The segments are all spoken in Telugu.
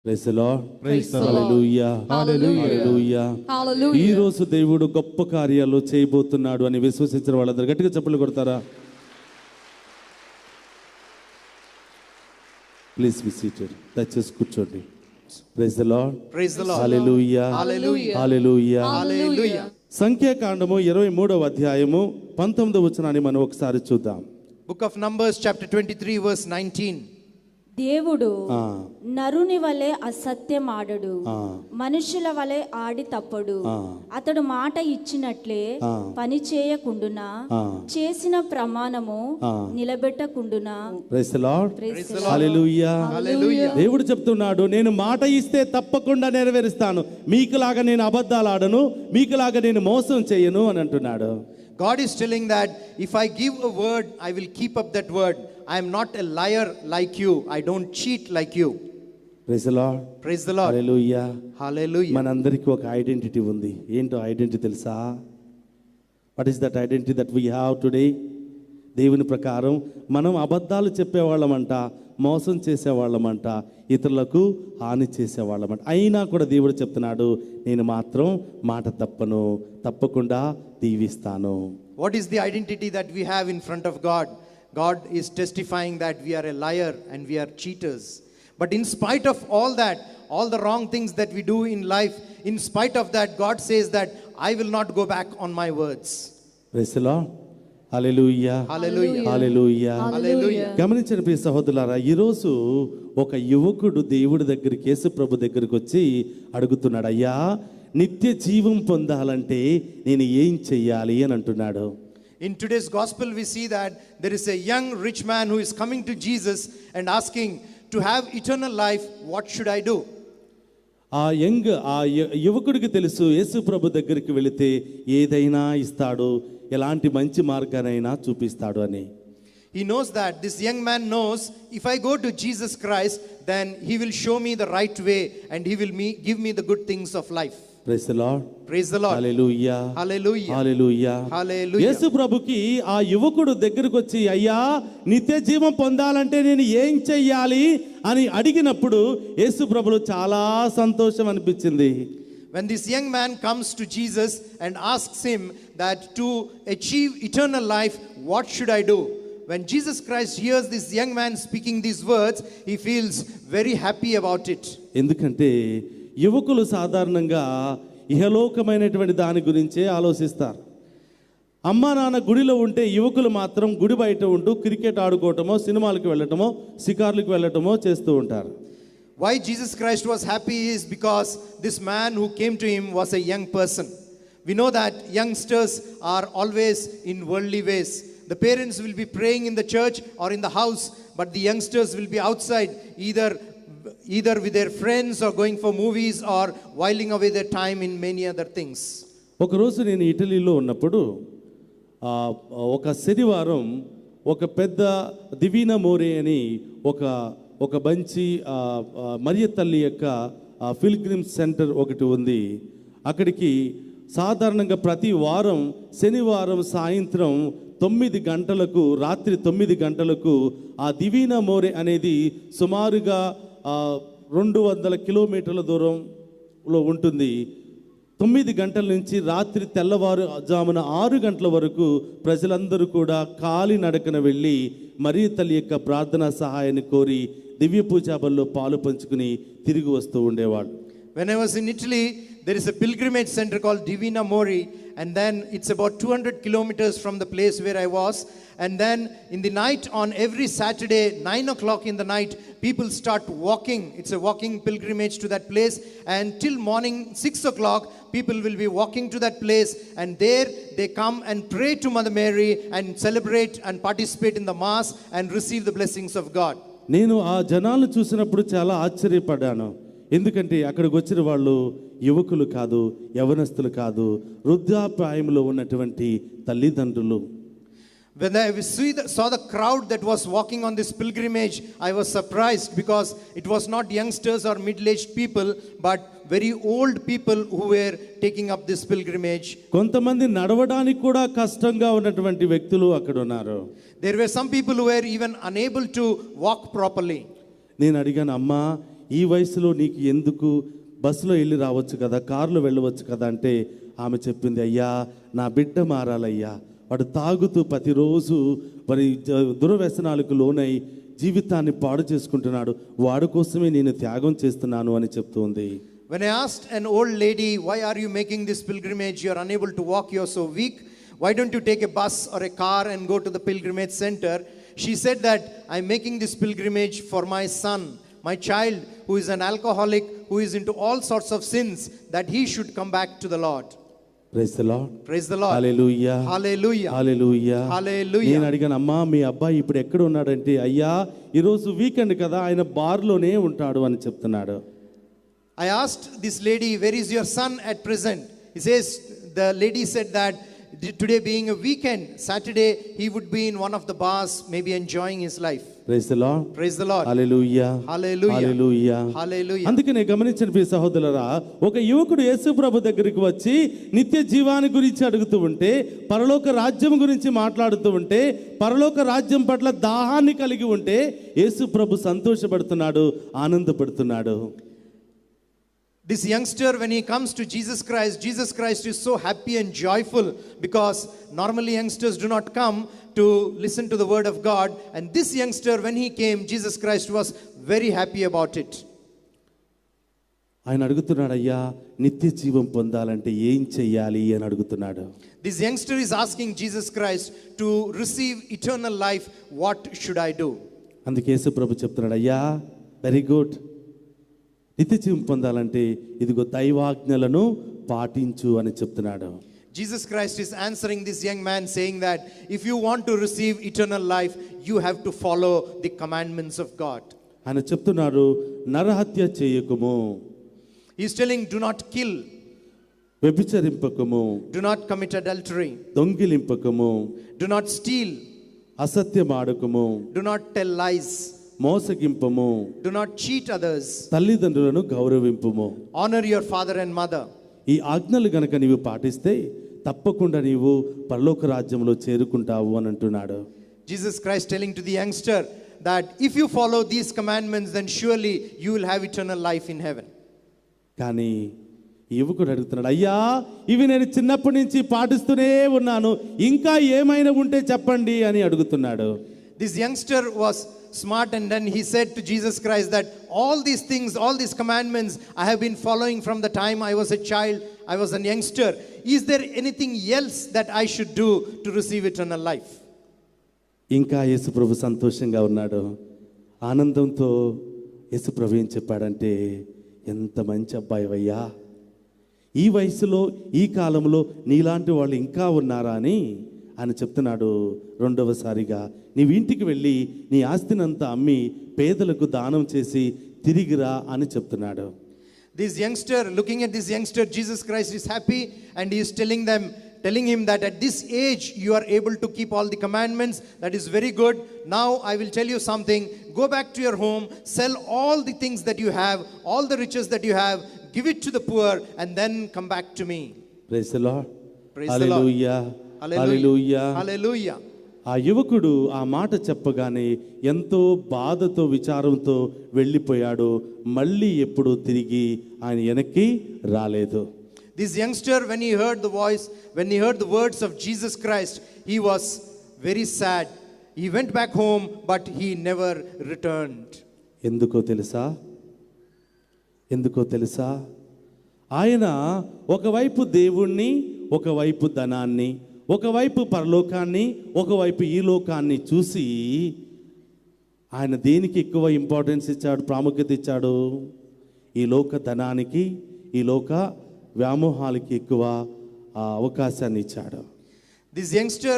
Praise the lord. Praise the Lord. Hallelujah. Hallelujah. Hallelujah. Hallelujah. ఈ రోజు దేవుడు గొప్ప కార్యాలు చేయబోతున్నాడు అని విశ్వసించిన వాళ్ళందరూ గట్టిగా చప్పట్లు కొడతారా? Please be seated. దయచేసి కూర్చోండి. Praise the lord. Praise the Lord. Hallelujah. Hallelujah. Hallelujah. Hallelujah. సంఖ్యాకాండము 23వ అధ్యాయము 19వ వచనాన్ని మనం ఒకసారి చూద్దాం. Book of Numbers chapter 23 verse 19. దేవుడు ఆ. నరుని వలె అసత్యమాడడు, ఆ. మనుషుల వలె ఆడి తప్పడు. ఆ. అతడు మాట ఇచ్చినట్లే ఆ. పని చేయకుండునా, ఆ. చేసిన ప్రమాణము ఆ. నిలబెట్టకుండునా. Praise the lord. Praise the Lord. Hallelujah. Hallelujah. దేవుడు చెప్తున్నాడు, నేను మాట ఇస్తే తప్పకుండా నెరవేరుస్తాను, మీకులాగా నేను అబద్ధాలు ఆడను, మీకులాగా నేను మోసం చేయను అని అంటున్నాడు. God is telling that if I give a word, I will keep up that word. I am not a liar like you. I don't cheat like you. Praise the lord. Praise the Lord. Hallelujah. Hallelujah. మనందరికీ ఒక ఐడెంటిటీ ఉంది. ఏంటో ఐడెంటిటీ తెలుసా? What is that identity that we have today? దేవుని ప్రకారం మనం అబద్ధాలు చెప్పేవాళ్ళమంట, మోసం చేసేవాళ్ళమంట, ఇతరులకు హాని చేసేవాళ్ళమంట. అయినా కూడా దేవుడు చెప్తున్నాడు, నేను మాత్రం మాట తప్పను, తప్పకుండా దీవిస్తాను. What is the identity that we have in front of God? God is testifying that we are a liar and we are cheaters. But in spite of all that, all the wrong things that we do in life, in spite of that, God says that I will not go back on my words. Praise the Lord. Hallelujah. Hallelujah. Hallelujah. Hallelujah. గమనించండి ప్రియ సహోదరులారా, ఈరోజు ఒక యువకుడు దేవుడి దగ్గరికి, యేసు ప్రభు దగ్గరికి వచ్చి అడుగుతున్నాడు, అయ్యా నిత్య జీవం పొందాలంటే నేను ఏం చెయ్యాలి అని అంటున్నాడు. In today's gospel, we see that there is a young rich man who is coming to Jesus and asking, to have eternal life, what should I do? ఆ యువకుడికి తెలుసు, యేసు ప్రభు దగ్గరికి వెళితే ఏదైనా ఇస్తాడు, ఎలాంటి మంచి మార్గానైనా చూపిస్తాడు అని. He knows that, this young man knows, if I go to Jesus Christ, then he will show me the right way and he will give me the good things of life. Praise the lord. Praise the Lord. Hallelujah. Hallelujah. Hallelujah. Hallelujah. యేసు ప్రభుకి ఆ యువకుడు దగ్గరకు వచ్చి, అయ్యా నిత్య జీవం పొందాలంటే నేను ఏం చెయ్యాలి అని అడిగినప్పుడు యేసు ప్రభులో చాలా సంతోషం అనిపించింది. When this young man comes to Jesus and asks him that to achieve eternal life, what should I do? When Jesus Christ hears this young man speaking these words, he feels very happy about it. ఎందుకంటే యువకులు సాధారణంగా ఇహలోకమైనటువంటి దాని గురించే ఆలోచిస్తారు. అమ్మా నాన్న గుడిలో ఉంటే యువకులు మాత్రం గుడి బయట ఉంటూ క్రికెట్ ఆడుకోవటమో, సినిమాలకు వెళ్ళటమో, షికార్లకు వెళ్ళటమో చేస్తూ ఉంటారు. Why Jesus Christ was happy is because this man who came to him was a young person. We know that youngsters are always in worldly ways. The parents will be praying in the church or in the house, but the youngsters will be outside, either with their friends or going for movies or whiling away their time in many other things. ఒకరోజు నేను ఇటలీలో ఉన్నప్పుడు ఒక శనివారం ఒక పెద్ద దివీనా మోరే అని ఒక మంచి మరియ తల్లి యొక్క పిల్గ్రిమ్ సెంటర్ ఒకటి ఉంది. అక్కడికి సాధారణంగా ప్రతి వారం శనివారం సాయంత్రం 9 గంటలకు, రాత్రి 9 గంటలకు ఆ దివీనా మోరే అనేది సుమారుగా 200 కిలోమీటర్ల దూరంలో ఉంటుంది. 9 గంటల నుంచి రాత్రి తెల్లవారుజామున 6 గంటల వరకు ప్రజలందరూ కూడా కాలినడకన వెళ్ళి మరియ తల్లి యొక్క ప్రార్థనా సహాయాన్ని కోరి దివ్య పూజాబల్లో పాలు పంచుకుని తిరిగి వస్తూ ఉండేవాళ్ళు. When I was in Italy, there is a pilgrimage center called Divina Mori, and then it's about 200 kilometers from the place where I was. And then in the night, on every Saturday, 9 o'clock in the night, people start walking. It's a walking pilgrimage to that place. And till morning 6 o'clock, people will be walking to that place. And there they come and pray to Mother Mary and celebrate and participate in the Mass and receive the blessings of God. నేను ఆ జనాలను చూసినప్పుడు చాలా ఆశ్చర్యపడ్డాను. ఎందుకంటే అక్కడికి వచ్చిన వాళ్ళు యువకులు కాదు, యవనస్తులు కాదు, వృద్ధాప్యాయంలో ఉన్నటువంటి తల్లిదండ్రులు. When I saw the crowd that was walking on this pilgrimage, I was surprised because it was not youngsters or middle-aged people, but very old people who were taking up this pilgrimage. కొంతమంది నడవడానికి కూడా కష్టంగా ఉన్నటువంటి వ్యక్తులు అక్కడ ఉన్నారు. There were some people who were even unable to walk properly. నేను అడిగాను, అమ్మా ఈ వయసులో నీకు ఎందుకు, బస్సులో వెళ్ళి రావచ్చు కదా, కారులో వెళ్ళవచ్చు కదా అంటే ఆమె చెప్పింది, అయ్యా నా బిడ్డ మారాలయ్యా, వాడు తాగుతూ ప్రతిరోజు మరి దుర్వ్యసనాలకు లోనై జీవితాన్ని పాడు చేసుకుంటున్నాడు, వాడి కోసమే నేను త్యాగం చేస్తున్నాను అని చెప్తుంది. When I asked an old lady, why are you making this pilgrimage? You are unable to walk, you are so weak. Why don't you take a bus or a car and go to the pilgrimage center? She said that I'm making this pilgrimage for my son, my child who is an alcoholic, who is into all sorts of sins, that he should come back to the Lord. Praise the lord. Praise the Lord. Hallelujah. Hallelujah. Hallelujah. Hallelujah. నేను అడిగాను, అమ్మా మీ అబ్బాయి ఇప్పుడు ఎక్కడ ఉన్నాడంటే, అయ్యా ఈరోజు వీకెండ్ కదా, ఆయన బార్లోనే ఉంటాడు అని చెప్తున్నాడు. I asked this lady, where is your son at present? The lady said that today being a weekend, Saturday, he would be in one of the bars, maybe enjoying his life. Praise the lord. Praise the Lord. Hallelujah. Hallelujah. Hallelujah. Hallelujah. అందుకనే గమనించిన ప్రియ సహోదరులారా, ఒక యువకుడు యేసు ప్రభు దగ్గరికి వచ్చి నిత్య జీవాన్ని గురించి అడుగుతూ ఉంటే, పరలోక రాజ్యం గురించి మాట్లాడుతూ ఉంటే, పరలోక రాజ్యం పట్ల దాహాన్ని కలిగి ఉంటే యేసు ప్రభు సంతోషపడుతున్నాడు, ఆనందపడుతున్నాడు. This youngster, when he comes to Jesus Christ is so happy and joyful, because normally youngsters do not come to listen to the word of God. And this youngster, when he came, Jesus Christ was very happy about it. ఆయన అడుగుతున్నాడు, అయ్యా నిత్య జీవం పొందాలంటే ఏం చెయ్యాలి అని అడుగుతున్నాడు. This youngster is asking Jesus Christ to receive eternal life. What should I do? అందుకే యేసు ప్రభు చెప్తున్నాడు, అయ్యా వెరీ గుడ్, నిత్య జీవం పొందాలంటే ఇదిగో దైవాజ్ఞలను పాటించు అని చెప్తున్నాడు. Jesus Christ is answering this young man, saying that if you want to receive eternal life, you have to follow the commandments of God. ఆయన చెప్తున్నాడు, నరహత్య చేయకుము, He is telling, do not kill, వ్యభిచరింపకము, do not commit adultery, దొంగిలింపకము, do not steal, అసత్యమాడకము, do not tell lies, మోసగింపము, do not cheat others, తల్లిదండ్రులను గౌరవింపుము. honor your father and mother. ఈ ఆజ్ఞలు గనక నీవు పాటిస్తే తప్పకుండా నీవు పరలోక రాజ్యంలో చేరుకుంటావు అని అంటున్నాడు. Jesus Christ telling to the youngster that if you follow these commandments, then surely you will have eternal life in heaven. కానీ యువకుడు అడుగుతున్నాడు, అయ్యా ఇవి నేను చిన్నప్పటి నుంచి పాటిస్తూనే ఉన్నాను, ఇంకా ఏమైనా ఉంటే చెప్పండి అని అడుగుతున్నాడు. This youngster was smart, and then he said to Jesus Christ that all these things, all these commandments I have been following from the time I was a child, I was a youngster. Is there anything else that I should do to receive eternal life? ఇంకా యేసు ప్రభు సంతోషంగా ఉన్నాడు. ఆనందంతో యేసు ప్రభు ఏం చెప్పాడంటే, ఎంత మంచి అబ్బాయివయ్యా, ఈ వయసులో ఈ కాలంలో నీలాంటి వాళ్ళు ఇంకా ఉన్నారా అని ఆయన చెప్తున్నాడు. రెండవసారిగా నీవు ఇంటికి వెళ్ళి నీ ఆస్తినంతా అమ్మి పేదలకు దానం చేసి తిరిగిరా అని చెప్తున్నాడు. This youngster, looking at this youngster, Jesus Christ is happy, and he is telling him that at this age you are able to keep all the commandments. That is very good. Now I will tell you something. Go back to your home, sell all the things that you have, all the riches that you have, give it to the poor, and then come back to me. Praise the lord. Praise the Lord. Hallelujah. Hallelujah. Hallelujah. Hallelujah. ఆ యువకుడు ఆ మాట చెప్పగానే ఎంతో బాధతో విచారంతో వెళ్ళిపోయాడు. మళ్ళీ ఎప్పుడు తిరిగి ఆయన వెనక్కి రాలేదు. This youngster, when he heard the voice, when he heard the words of Jesus Christ, he was very sad. He went back home, but he never returned. ఎందుకో తెలుసా ఆయన ఒకవైపు దేవుణ్ణి, ఒకవైపు ధనాన్ని, ఒకవైపు పరలోకాన్ని, ఒకవైపు ఈ లోకాన్ని చూసి ఆయన దేనికి ఎక్కువ ఇంపార్టెన్స్ ఇచ్చాడు, ప్రాముఖ్యత ఇచ్చాడు? ఈ లోక ధనానికి, ఈ లోక వ్యామోహాలకి ఎక్కువ అవకాశాన్ని ఇచ్చాడు. This youngster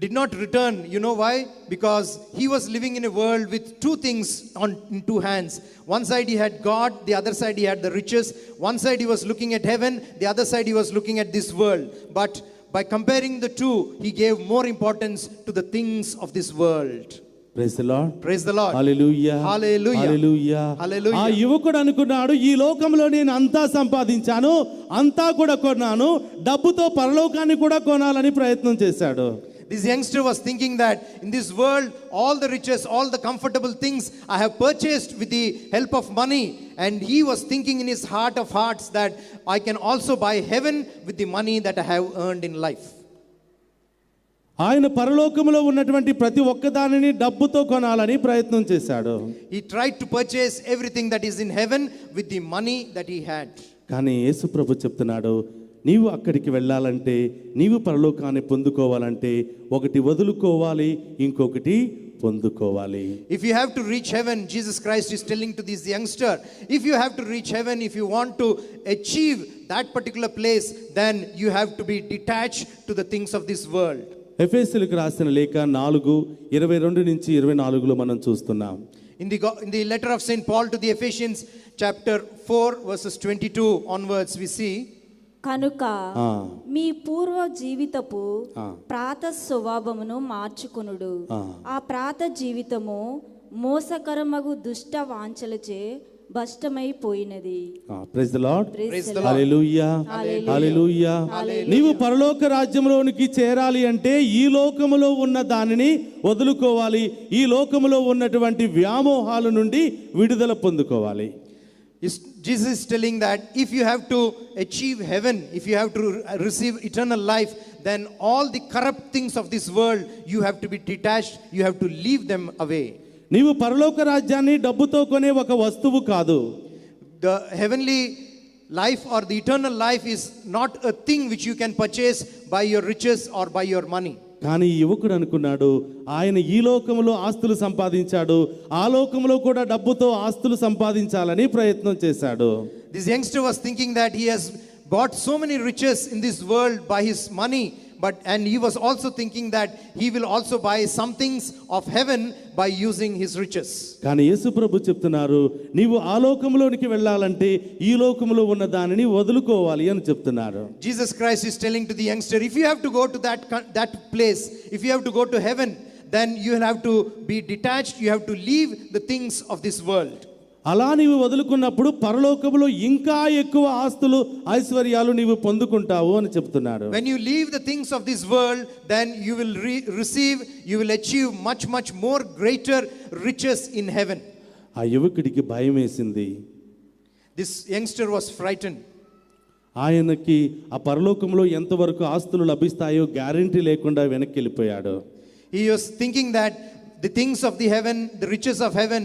did not return. You know why? Because he was living in a world with two things in two hands. One side he had God, the other side he had the riches. One side he was looking at heaven, the other side he was looking at this world. But by comparing the two, he gave more importance to the things of this world. Praise the Lord. Praise the Lord. Hallelujah. Hallelujah. Hallelujah. Hallelujah. ఆ యువకుడు అనుకున్నాడు, ఈ లోకంలో నేను అంతా సంపాదించాను, అంతా కూడా కొన్నాను, డబ్బుతో పరలోకాన్ని కూడా కొనాలని ప్రయత్నం చేశాడు. This youngster was thinking that in this world, all the riches, all the comfortable things I have purchased with the help of money. And he was thinking in his heart of hearts that I can also buy heaven with the money that I have earned in life. ఆయన పరలోకములో ఉన్నటువంటి ప్రతి ఒక్కదానిని డబ్బుతో కొనాలని ప్రయత్నం చేశాడు. He tried to purchase everything that is in heaven with the money that he had. కానీ యేసు ప్రభు చెప్తున్నాడు, నీవు అక్కడికి వెళ్ళాలంటే, నీవు పరలోకాన్ని పొందుకోవాలంటే ఒకటి వదులుకోవాలి, ఇంకొకటి పొందుకోవాలి. If you have to reach heaven, Jesus Christ is telling to this youngster, if you have to reach heaven, if you want to achieve that particular place, then you have to be detached to the things of this world. ఎఫెసీయులకు రాసిన లేఖ 4:22-24 మనం చూస్తున్నాం. In the letter of St. Paul to the Ephesians, chapter 4, verses 22 onwards, we see, కనుక మీ పూర్వ జీవితపు ప్రాత స్వభావమును మార్చుకొనుడు. ఆ ప్రాత జీవితము మోసకరమగు దుష్ట వాంఛలచే భ్రష్టమైపోయినది. Praise the Lord. Hallelujah. Hallelujah. నీవు పరలోక రాజ్యంలోనికి చేరాలి అంటే ఈ లోకములో ఉన్న దానిని వదులుకోవాలి. ఈ లోకములో ఉన్నటువంటి వ్యామోహాల నుండి విడుదల పొందుకోవాలి. Jesus is telling that if you have to achieve heaven, if you have to receive eternal life, then all the corrupt things of this world, you have to be detached, you have to leave them away. నీవు పరలోక రాజ్యాన్ని డబ్బుతో కొనే ఒక వస్తువు కాదు. The heavenly life or the eternal life is not a thing which you can purchase by your riches or by your money. కానీ ఈ యువకుడు అనుకున్నాడు, ఆయన ఈ లోకములో ఆస్తులు సంపాదించాడు, ఆ లోకములో కూడా డబ్బుతో ఆస్తులు సంపాదించాలని ప్రయత్నం చేశాడు. This youngster was thinking that he has bought so many riches in this world by his money, and he was also thinking that he will also buy some things of heaven by using his riches. కానీ యేసు ప్రభు చెప్తున్నారు, నీవు ఆ లోకములోనికి వెళ్ళాలంటే ఈ లోకములో ఉన్న దానిని వదులుకోవాలి అని చెప్తున్నారు. Jesus Christ is telling to the youngster, if you have to go to that place, if you have to go to heaven, then you will have to be detached, you have to leave the things of this world. అలా నీవు వదులుకున్నప్పుడు పరలోకములో ఇంకా ఎక్కువ ఆస్తులు ఐశ్వర్యాలు నీవు పొందుకుంటావు అని చెప్తున్నాడు. When you leave the things of this world, then you will you will achieve much more greater riches in heaven. ఆ యువకుడికి భయం వేసింది. This youngster was frightened. ఆయనకి ఆ పరలోకంలో ఎంతవరకు ఆస్తులు లభిస్తాయో గ్యారెంటీ లేకుండా వెనక్కి వెళ్ళిపోయాడు. He was thinking that the things of the heaven, the riches of heaven,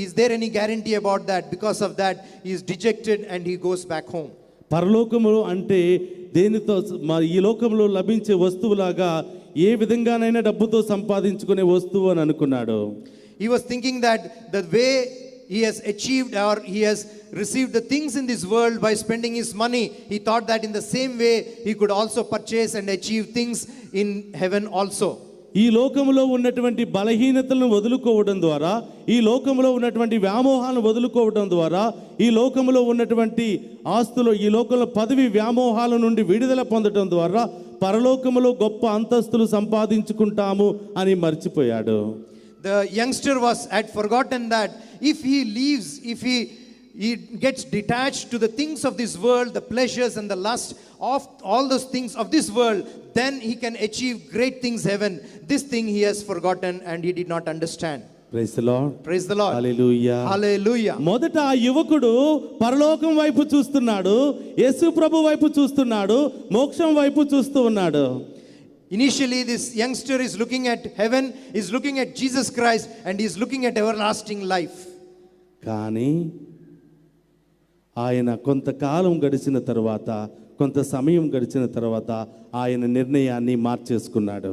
is there any guarantee about that? Because of that, he is dejected and he goes back home. పరలోకములో అంటే దేనితో ఈ లోకంలో లభించే వస్తువులాగా ఏ విధంగానైనా డబ్బుతో సంపాదించుకునే వస్తువు అని అనుకున్నాడు. He was thinking that the way he has achieved or he has received the things in this world by spending his money, he thought that in the same way he could also purchase and achieve things in heaven also. ఈ లోకములో ఉన్నటువంటి బలహీనతలను వదులుకోవడం ద్వారా, ఈ లోకములో ఉన్నటువంటి వ్యామోహాలను వదులుకోవడం ద్వారా, ఈ లోకములో ఉన్నటువంటి ఆస్తులు, ఈ లోకంలో పదవి వ్యామోహాల నుండి విడుదల పొందడం ద్వారా పరలోకములో గొప్ప అంతస్తులు సంపాదించుకుంటాము అని మర్చిపోయాడు. The youngster had forgotten that if he leaves, if he gets detached to the things of this world, the pleasures and the lust of all those things of this world, then he can achieve great things heaven. This thing he has forgotten and he did not understand. Praise the Lord. Praise the Lord. Hallelujah. Hallelujah. మొదట ఆ యువకుడు పరలోకం వైపు చూస్తున్నాడు, యేసు ప్రభు వైపు చూస్తున్నాడు, మోక్షం వైపు చూస్తూ ఉన్నాడు. Initially, this youngster is looking at heaven, is looking at Jesus Christ, and he is looking at everlasting life. కానీ ఆయన కొంతకాలం గడిచిన తర్వాత, కొంత సమయం గడిచిన తర్వాత ఆయన నిర్ణయాన్ని మార్చేసుకున్నాడు.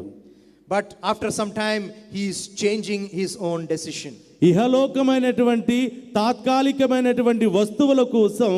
But after some time, he is changing his own decision. ఇహలోకమైనటువంటి తాత్కాలికమైనటువంటి వస్తువుల కోసం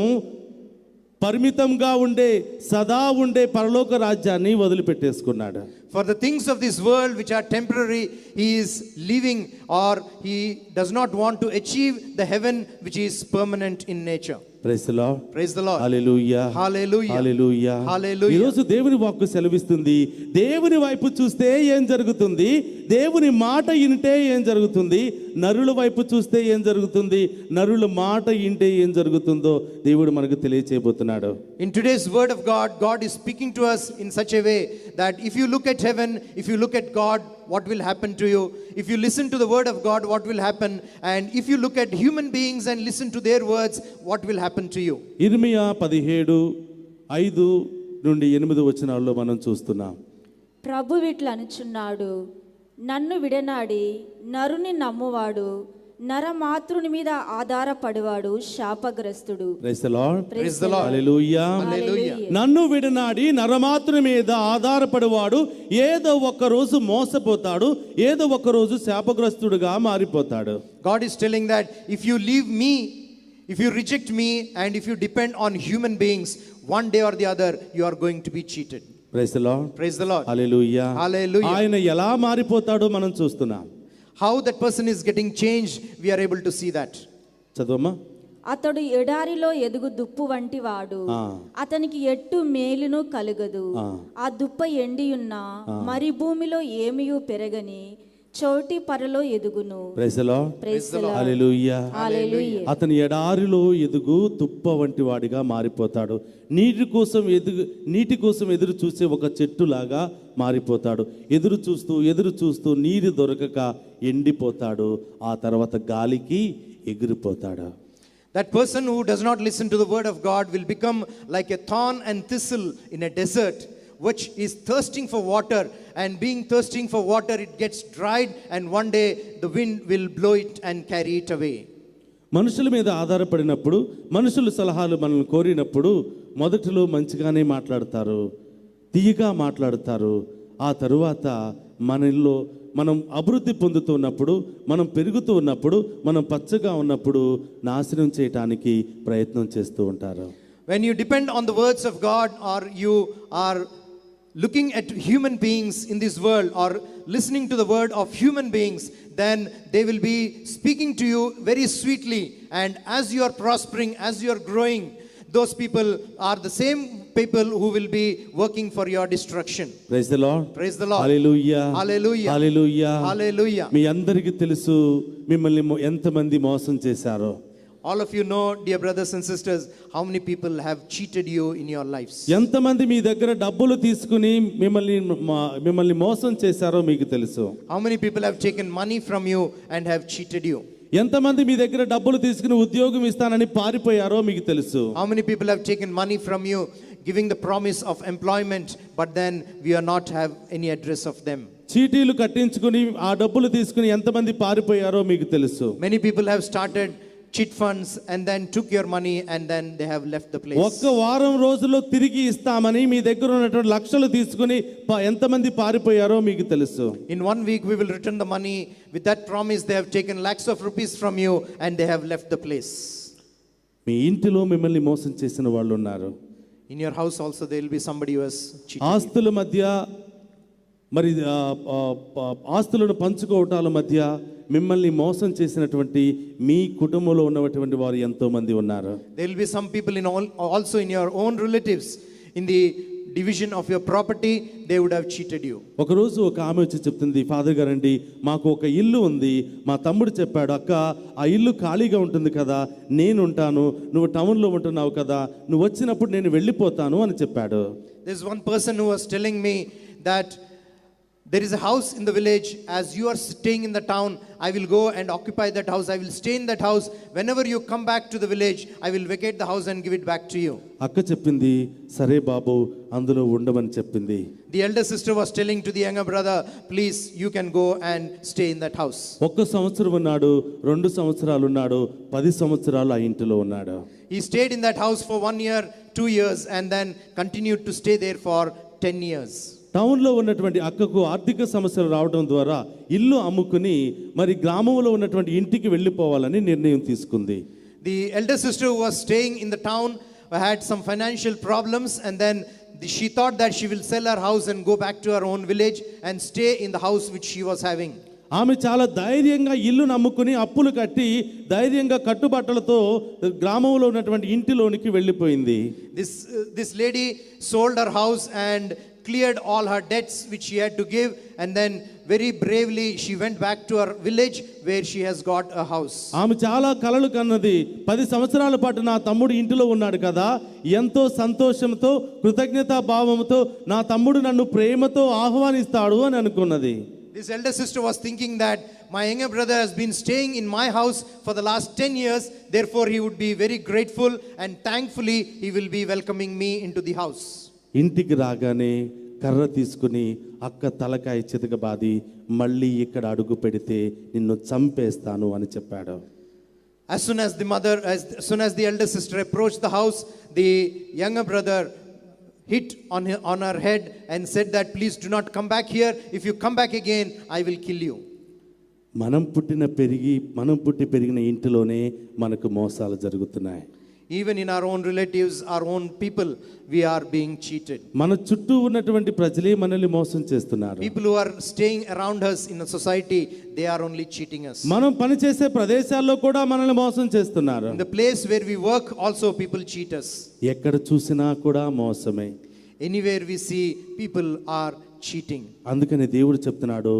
పరిమితంగా ఉండే, సదా ఉండే పరలోక రాజ్యాన్ని వదిలిపెట్టేసుకున్నాడు. For the things of this world which are temporary, he is leaving, or he does not want to achieve the heaven which is permanent in nature. Praise the Lord. Praise the Lord. Hallelujah. Hallelujah. Hallelujah. Hallelujah. ఈ రోజు దేవుని వాక్కు సెలవిస్తుంది, దేవుని వైపు చూస్తే ఏం జరుగుతుంది, దేవుని మాట వింటే ఏం జరుగుతుంది, నరుల వైపు చూస్తే ఏం జరుగుతుంది, నరుల మాట వింటే ఏం జరుగుతుందో దేవుడు మనకు తెలియచేయబోతున్నాడు. In today's word of God, God is speaking to us in such a way that if you look at heaven, if you look at God, what will happen to you? If you listen to the word of God, what will happen? And if you look at human beings and listen to their words, what will happen to you? ఇర్మియా 17:5-8 వచనాల్లో మనం చూస్తున్నాం. ప్రభు ఇట్లా అనుచున్నాడు, నన్ను విడనాడి నరుని నమ్మువాడు, నరమాతృని మీద ఆధారపడివాడు శాపగ్రస్తుడు. Praise the lord. Praise the Lord. Hallelujah. Hallelujah. నన్ను విడనాడి నరమాతృని మీద ఆధారపడివాడు ఏదో ఒక రోజు మోసపోతాడు, ఏదో ఒక రోజు శాపగ్రస్తుడుగా మారిపోతాడు. God is telling that if you leave me, if you reject me, and if you depend on human beings, one day or the other, you are going to be cheated. Praise the lord. Praise the Lord. Hallelujah. Hallelujah. ఆయన ఎలా మారిపోతాడో మనం చూస్తున్నాం. How that person is getting changed, we are able to see that. చదవమ్మా. అతడు ఎడారిలో ఎదుగు దుప్పు వంటి వాడు, అతనికి ఎట్టు మేలును కలుగదు. ఆ దుప్ప ఎండియున్న మరి భూమిలో ఏమియు పెరగని చోటి పరలో ఎదుగును. Praise the Lord. Praise the Lord. Hallelujah. Hallelujah. అతని ఎడారిలో ఎదుగు తుప్ప వంటి వాడిగా మారిపోతాడు. నీటి కోసం ఎదురు చూసే ఒక చెట్టులాగా మారిపోతాడు. ఎదురు చూస్తూ నీరు దొరకక ఎండిపోతాడు. ఆ తర్వాత గాలికి ఎగిరిపోతాడు. That person who does not listen to the word of God will become like a thorn and thistle in a desert, which is thirsting for water, and being thirsting for water, it gets dried, and one day the wind will blow it and carry it away. మనుషుల మీద ఆధారపడినప్పుడు, మనుషుల సలహాలు మనల్ని కోరినప్పుడు మొదటిలో మంచిగానే మాట్లాడతారు, తీయగా మాట్లాడతారు. ఆ తరువాత మనలో మనం అభివృద్ధి పొందుతున్నప్పుడు, మనం పెరుగుతూ ఉన్నప్పుడు, మనం పచ్చగా ఉన్నప్పుడు నాశనం చేయటానికి ప్రయత్నం చేస్తూ ఉంటారు. When you depend on the words of God, or you are looking at human beings in this world, or listening to the word of human beings, then they will be speaking to you very sweetly, and as you are prospering, as you are growing, those people are the same people who will be working for your destruction. Praise the Lord. Praise the Lord. Hallelujah. Hallelujah. Hallelujah. Hallelujah. మీ అందరికీ తెలుసు మిమ్మల్ని ఎంతమంది మోసం చేశారో. All of you know, dear brothers and sisters, how many people have cheated you in your lives. ఎంతమంది మీ దగ్గర డబ్బులు తీసుకుని మిమ్మల్ని మోసం చేశారో మీకు తెలుసు. How many people have taken money from you and have cheated you. ఎంతమంది మీ దగ్గర డబ్బులు తీసుకుని ఉద్యోగం ఇస్తానని పారిపోయారో మీకు తెలుసు. How many people have taken money from you, giving the promise of employment, but then we are not have any address of them. చీటీలు కట్టించుకుని ఆ డబ్బులు తీసుకుని ఎంతమంది పారిపోయారో మీకు తెలుసు. Many people have started chit funds and then took your money and then they have left the place. ఒక్క వారం రోజుల్లో తిరిగి ఇస్తామని మీ దగ్గర ఉన్నటువంటి లక్షలు తీసుకుని ఎంతమంది పారిపోయారో మీకు తెలుసు. In 1 week we will return the money. With that promise they have taken lakhs of rupees from you and they have left the place. మీ ఇంటిలో మిమ్మల్ని మోసం చేసిన వాళ్ళు ఉన్నారు. In your house also there will be somebody who has cheated. ఆస్తుల మధ్య మరి ఆస్తులను పంచుకోవటాల మధ్య మిమ్మల్ని మోసం చేసినటువంటి మీ కుటుంబంలో ఉన్నటువంటి వారు ఎంతో మంది ఉన్నారు. There will be some people also in your own relatives, in the division of your property, they would have cheated you. ఒక రోజు ఒక ఆమె వచ్చి చెప్తుంది, ఫాదర్ గారండి మాకు ఒక ఇల్లు ఉంది, మా తమ్ముడు చెప్పాడు, అక్క ఆ ఇల్లు ఖాళీగా ఉంటుంది కదా, నేను ఉంటాను, నువ్వు టౌన్లో ఉంటున్నావు కదా, నువ్వు వచ్చినప్పుడు నేను వెళ్ళిపోతాను అని చెప్పాడు. There is one person who was telling me that there is a house in the village. As you are staying in the town, I will go and occupy that house. I will stay in that house. Whenever you come back to the village, I will vacate the house and give it back to you. అక్క చెప్పింది, సరే బాబు అందులో ఉండమని చెప్పింది. The elder sister was telling to the younger brother, please you can go and stay in that house. ఒక్క సంవత్సరం ఉన్నాడు, 2 సంవత్సరాలు ఉన్నాడు, 10 సంవత్సరాలు ఆ ఇంటిలో ఉన్నాడు. He stayed in that house for 1 year, 2 years, and then continued to stay there for 10 years. టౌన్లో ఉన్నటువంటి అక్కకు ఆర్థిక సమస్యలు రావడం ద్వారా ఇల్లు అమ్ముకుని మరి గ్రామంలో ఉన్నటువంటి ఇంటికి వెళ్ళిపోవాలని నిర్ణయం తీసుకుంది. The elder sister who was staying in the town had some financial problems, and then she thought that she will sell her house and go back to her own village and stay in the house which she was having. ఆమె చాలా ధైర్యంగా ఇల్లు నమ్ముకుని అప్పులు కట్టి ధైర్యంగా కట్టుబట్టలతో గ్రామంలో ఉన్నటువంటి ఇంటిలోనికి వెళ్ళిపోయింది. This lady sold her house and cleared all her debts which she had to give, and then very bravely she went back to her village where she has got a house. ఆమె చాలా కలలు కన్నది. 10 సంవత్సరాల పాటు నా తమ్ముడు ఇంటిలో ఉన్నాడు కదా, ఎంతో సంతోషంతో కృతజ్ఞతా భావంతో నా తమ్ముడు నన్ను ప్రేమతో ఆహ్వానిస్తాడు అని అనుకున్నది. This elder sister was thinking that my younger brother has been staying in my house for the last 10 years, therefore he would be very grateful and thankfully he will be welcoming me into the house. ఇంటికి రాగానే కర్ర తీసుకుని అక్క తలకాయ చితకబాది మళ్ళీ ఇక్కడ అడుగు పెడితే నిన్ను చంపేస్తాను అని చెప్పాడు. As soon as the elder sister approached the house, the younger brother hit on her head and said that please do not come back here. If you come back again, I will kill you. మనం పుట్టి పెరిగిన ఇంటిలోనే మనకు మోసాలు జరుగుతున్నాయి. Even in our own relatives, our own people, we are being cheated. మన చుట్టూ ఉన్నటువంటి ప్రజలే మనల్ని మోసం చేస్తున్నారు. People who are staying around us in a society, they are only cheating us. మనం పనిచేసే ప్రదేశాల్లో కూడా మనల్ని మోసం చేస్తున్నారు. In the place where we work also people cheat us. ఎక్కడ చూసినా కూడా మోసమే. Anywhere we see, people are cheating. అందుకని దేవుడు చెప్తున్నాడు,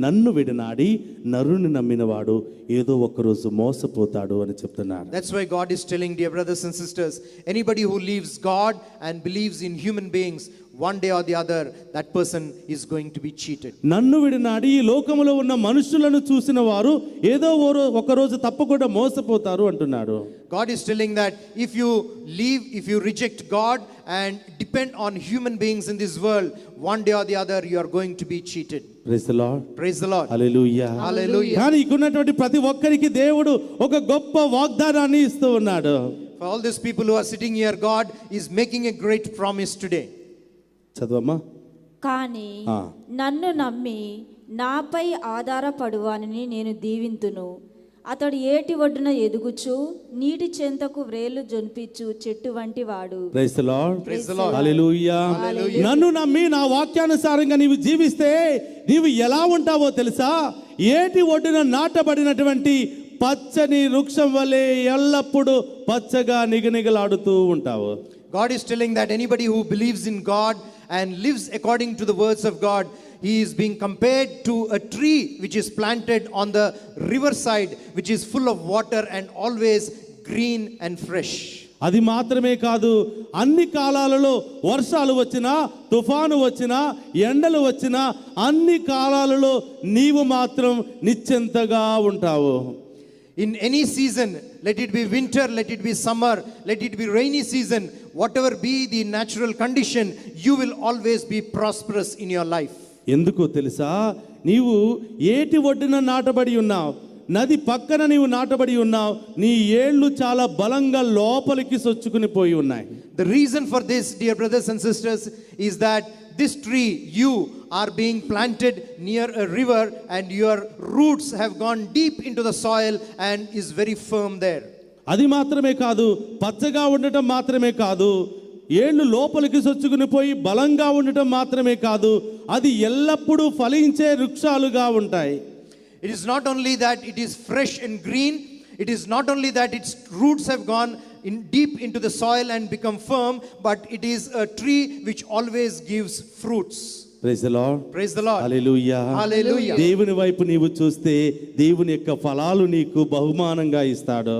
నన్ను విడనాడి నరుని నమ్మినవాడు ఏదో ఒక రోజు మోసపోతాడు అని చెప్తున్నారు. That's why God is telling, dear brothers and sisters, anybody who leaves God and believes in human beings, one day or the other that person is going to be cheated. నన్ను విడనాడి ఈ లోకములో ఉన్న మనుషులను చూసిన వారు ఏదో ఒక రోజు తప్పకుండా మోసపోతారు అంటున్నాడు. God is telling that if you reject God and depend on human beings in this world, one day or the other you are going to be cheated. Praise the Lord. Praise the Lord. Hallelujah. Hallelujah. కానీ ఇక్కడున్నటువంటి ప్రతి ఒక్కరికి దేవుడు ఒక గొప్ప వాగ్దానాన్ని ఇస్తూ ఉన్నాడు. For all these people who are sitting here, God is making a great promise today. చదవమ్మా. కానీ నన్ను నమ్మి నాపై ఆధారపడువానిని నేను దీవింతును. అతడు ఏటి ఒడ్డున ఎదుగుచు నీటి చెంతకు వ్రేళ్లు జొనిపించు చెట్టు వంటి వాడు. Praise the Lord. Praise the Lord. Hallelujah. Hallelujah. నన్ను నమ్మి నా వాక్యానుసారంగా నీవు జీవిస్తే నీవు ఎలా ఉంటావో తెలుసా? ఏటి ఒడ్డున నాటబడినటువంటి పచ్చని వృక్షం వలె ఎల్లప్పుడూ పచ్చగా నిగనిగలాడుతూ ఉంటావు. God is telling that anybody who believes in God and lives according to the words of God, he is being compared to a tree which is planted on the riverside, which is full of water and always green and fresh. అది మాత్రమే కాదు, అన్ని కాలాలలో వర్షాలు వచ్చినా, తుఫాను వచ్చినా, ఎండలు వచ్చినా, అన్ని కాలాలలో నీవు మాత్రం నిశ్చింతగా ఉంటావు. In any season, let it be winter, let it be summer, let it be rainy season, whatever be the natural condition, you will always be prosperous in your life. ఎందుకో తెలుసా? నీవు ఏటి ఒడ్డున నాటబడి ఉన్నావు, నది పక్కన నీవు నాటబడి ఉన్నావు, నీ ఏళ్ళు చాలా బలంగా లోపలికి సొచ్చుకుని పోయి ఉన్నాయి. The reason for this, dear brothers and sisters, is that this tree, you are being planted near a river and your roots have gone deep into the soil and is very firm there. అది మాత్రమే కాదు, పచ్చగా ఉండటం మాత్రమే కాదు, ఏళ్ళు లోపలికి సొచ్చుకుని పోయి బలంగా ఉండటం మాత్రమే కాదు, అది ఎల్లప్పుడూ ఫలించే వృక్షాలుగా ఉంటాయి. It is not only that it is fresh and green, it is not only that its roots have gone deep into the soil and become firm, but it is a tree which always gives fruits. Praise the Lord. Praise the Lord. Hallelujah. Hallelujah. దేవుని వైపు నీవు చూస్తే దేవుని యొక్క ఫలాలు నీకు బహుమానంగా ఇస్తాడు.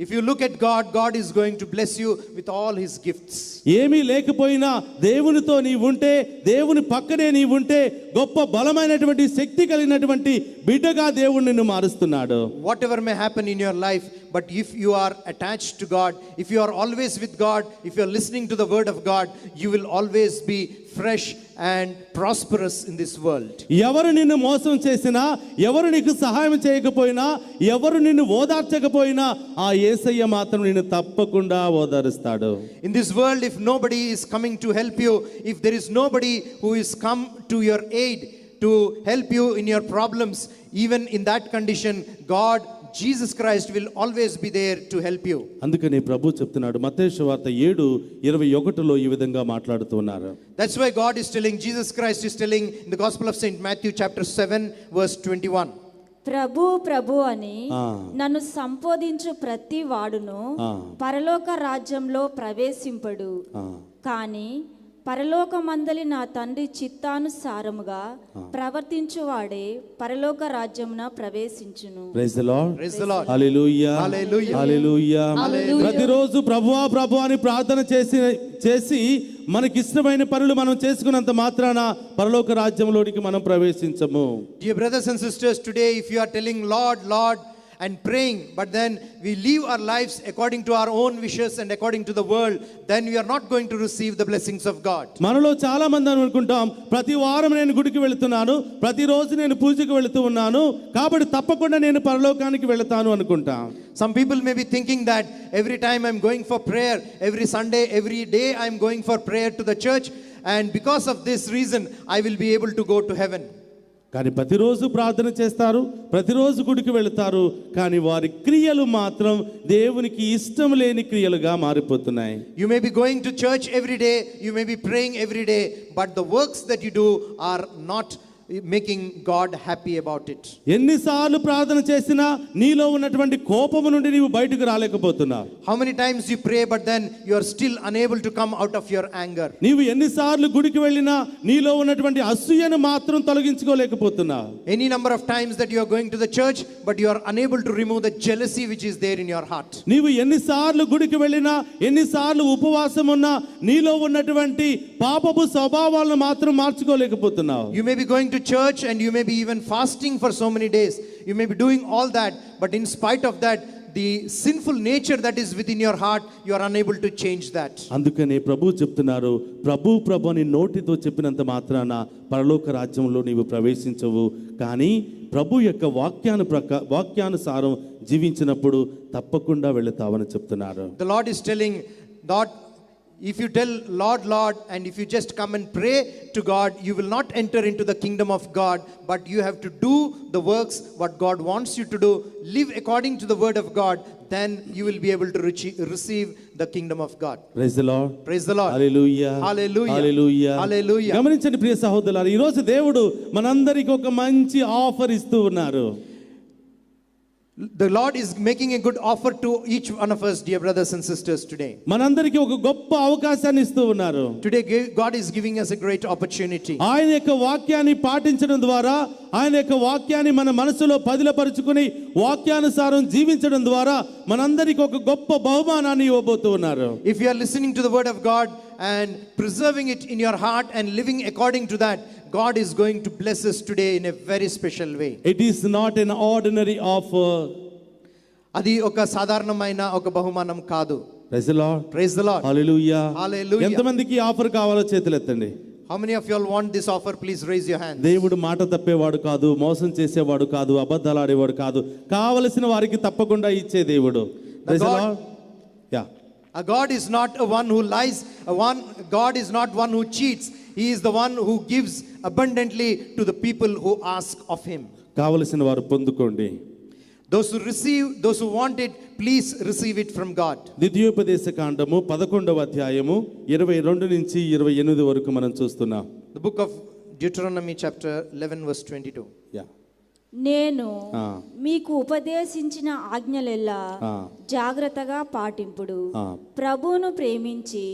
If you look at God, God is going to bless you with all his gifts. ఏమీ లేకపోయినా దేవునితో నీవుంటే, దేవుని పక్కనే నీవుంటే గొప్ప బలమైనటువంటి శక్తి కలిగినటువంటి బిడ్డగా దేవుడు నిన్ను మారుస్తున్నాడు. Whatever may happen in your life, but if you are attached to God, if you are always with God, if you are listening to the word of God, you will always be fresh and prosperous in this world. ఎవరు నిన్ను మోసం చేసినా, ఎవరు నీకు సహాయం చేయకపోయినా, ఎవరు నిన్ను ఓదార్చకపోయినా ఆ యేసయ్య మాత్రం నిన్ను తప్పకుండా ఓదారుస్తాడు. In this world, if nobody is coming to help you, if there is nobody who is come to your aid to help you in your problems, even in that condition, God, Jesus Christ will always be there to help you. అందుకని ప్రభు చెప్తున్నాడు, మత్తయి సువార్త 7:21లో ఈ విధంగా మాట్లాడుతూ ఉన్నారు. That's why God is telling, Jesus Christ is telling in the Gospel of Saint Matthew chapter 7 verse 21. ప్రభు అని నన్ను సంబోధించు ప్రతి వాడును పరలోక రాజ్యంలో ప్రవేశింపడు, కానీ పరలోకమందలి నా తండ్రి చిత్తానుసారముగా ప్రవర్తించువాడే పరలోక రాజ్యమున ప్రవేశించును. Praise the lord. Praise the Lord. Hallelujah. Hallelujah. Hallelujah. Hallelujah. ప్రతిరోజు ప్రభువా ప్రభువా అని ప్రార్థన చేసి మనకిష్టమైన పనులు మనం చేసుకున్నంత మాత్రాన పరలోక రాజ్యంలోనికి మనం ప్రవేశించము. Dear brothers and sisters, today if you are telling Lord, Lord and praying, but then we live our lives according to our own wishes and according to the world, then we are not going to receive the blessings of God. మనలో చాలా మంది అనుకుంటాం, ప్రతి వారం నేను గుడికి వెళుతున్నాను, ప్రతిరోజు నేను పూజకు వెళుతూ ఉన్నాను, కాబట్టి తప్పకుండా నేను పరలోకానికి వెళతాను అనుకుంటాం. Some people may be thinking that every time I'm going for prayer, every Sunday, every day I'm going for prayer to the church, and because of this reason I will be able to go to heaven. కానీ ప్రతిరోజు ప్రార్థన చేస్తారు, ప్రతిరోజు గుడికి వెళతారు, కానీ వారి క్రియలు మాత్రం దేవునికి ఇష్టం లేని క్రియలుగా మారిపోతున్నాయి. You may be going to church every day, you may be praying every day, but the works that you do are not making God happy about it. ఎన్నిసార్లు ప్రార్థన చేసినా నీలో ఉన్నటువంటి కోపము నుండి నీవు బయటకు రాలేకపోతున్నావు. How many times you pray but then you are still unable to come out of your anger? నీవు ఎన్నిసార్లు గుడికి వెళ్ళినా నీలో ఉన్నటువంటి అసూయను మాత్రం తొలగించుకోలేకపోతున్నావు. Any number of times that you are going to the church but you are unable to remove the jealousy which is there in your heart. నీవు ఎన్నిసార్లు గుడికి వెళ్ళినా, ఎన్నిసార్లు ఉపవాసం ఉన్నా నీలో ఉన్నటువంటి పాపపు స్వభావాలను మాత్రం మార్చుకోలేకపోతున్నావు. You may be going to church and you may be even fasting for so many days. You may be doing all that, but in spite of that, the sinful nature that is within your heart, you are unable to change that. అందుకనే ప్రభు చెప్తున్నారు, ప్రభు అని నోటితో చెప్పినంత మాత్రాన పరలోక రాజ్యంలో నీవు ప్రవేశించవు, కానీ ప్రభు యొక్క వాక్యానుసారం జీవించినప్పుడు తప్పకుండా వెళతావని చెప్తున్నారు. The Lord is telling, Lord, if you tell Lord, Lord, and if you just come and pray to God, you will not enter into the kingdom of God, but you have to do the works what God wants you to do, live according to the word of God, then you will be able to receive the kingdom of God. Praise the Lord. Praise the Lord. Hallelujah. Hallelujah. Hallelujah. Hallelujah. గమనించండి ప్రియ సహోదరులారా, ఈ రోజు దేవుడు మనందరికీ ఒక మంచి ఆఫర్ ఇస్తూ ఉన్నారు. The Lord is making a good offer to each one of us, dear brothers and sisters, today. మనందరికీ ఒక గొప్ప అవకాశాన్ని ఇస్తూ ఉన్నారు. Today God is giving us a great opportunity. ఆయన యొక్క వాక్యాన్ని పాటించడం ద్వారా, ఆయన యొక్క వాక్యాన్ని మన మనసులో పదిలపరుచుకుని వాక్యానుసారం జీవించడం ద్వారా మనందరికీ ఒక గొప్ప బహుమానాన్ని ఇవ్వబోతూ ఉన్నారు. If you are listening to the word of God and preserving it in your heart and living according to that, God is going to bless us today in a very special way. It is not an ordinary offer. అది ఒక సాధారణమైన ఒక బహుమానం కాదు. Praise the Lord. Praise the Lord. Hallelujah. Hallelujah. ఎంతమందికి ఆఫర్ కావాలో చేతులు ఎత్తండి. How many of you all want this offer? Please raise your hands. దేవుడు మాట తప్పేవాడు కాదు, మోసం చేసేవాడు కాదు, అబద్ధాలు ఆడేవాడు కాదు, కావలసిన వారికి తప్పకుండా ఇచ్చే దేవుడు. Praise the Lord. Yeah. A God is not a one who lies. God is not one who cheats. He is the one who gives abundantly to the people who ask of him. కావలసిన వారు పొందుకోండి. Those who receive, those who want it, please receive it from God. ద్వితీయోపదేశ కాండము 11వ అధ్యాయము 22 నుంచి 28 వరకు మనం చూస్తున్నాం. The book of Deuteronomy chapter 11 verse 22. Yeah. నేను మీకు ఉపదేశించిన ఆజ్ఞలెల్లా జాగ్రత్తగా పాటింపుడు. ప్రభువును ప్రేమించి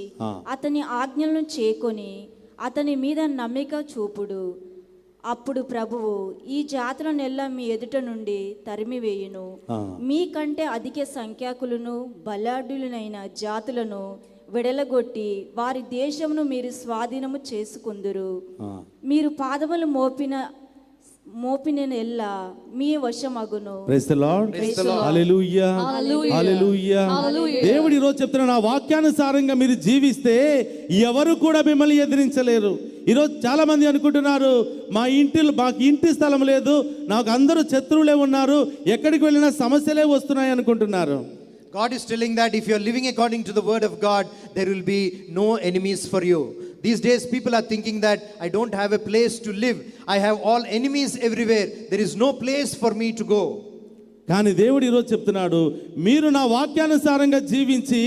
అతని ఆజ్ఞలను చేకొని అతని మీద నమ్మిక చూపుడు. అప్పుడు ప్రభువు ఈ జాతులనెల్లా మీ ఎదుట నుండి తరిమివేయును. మీకంటే అధిక సంఖ్యాకులను బలాఢ్యులైన జాతులను విడలగొట్టి వారి దేశమును మీరు స్వాధీనము చేసుకుందురు. మీరు పాదములు మోపిన ఎల్లా మీ వశమగును. Praise the Lord. హల్లెలూయా. హల్లెలూయా. దేవుడు ఈ రోజు చెప్తున్నా, నా వాక్యానుసారంగా మీరు జీవిస్తే ఎవరు కూడా మిమ్మల్ని ఎదిరించలేరు. ఈరోజు చాలా మంది అనుకుంటున్నారు, మాకు ఇంటి స్థలం లేదు, నాకు అందరూ శత్రువులే ఉన్నారు, ఎక్కడికి వెళ్ళినా సమస్యలే వస్తున్నాయి అనుకుంటున్నారు. God is telling that if you are living according to the word of God, there will be no enemies for you. These days people are thinking that I don't have a place to live. I have all enemies everywhere. There is no place for me to go. కానీ దేవుడు ఈరోజు చెప్తున్నాడు, మీరు నా వాక్యానుసారంగా జీవించి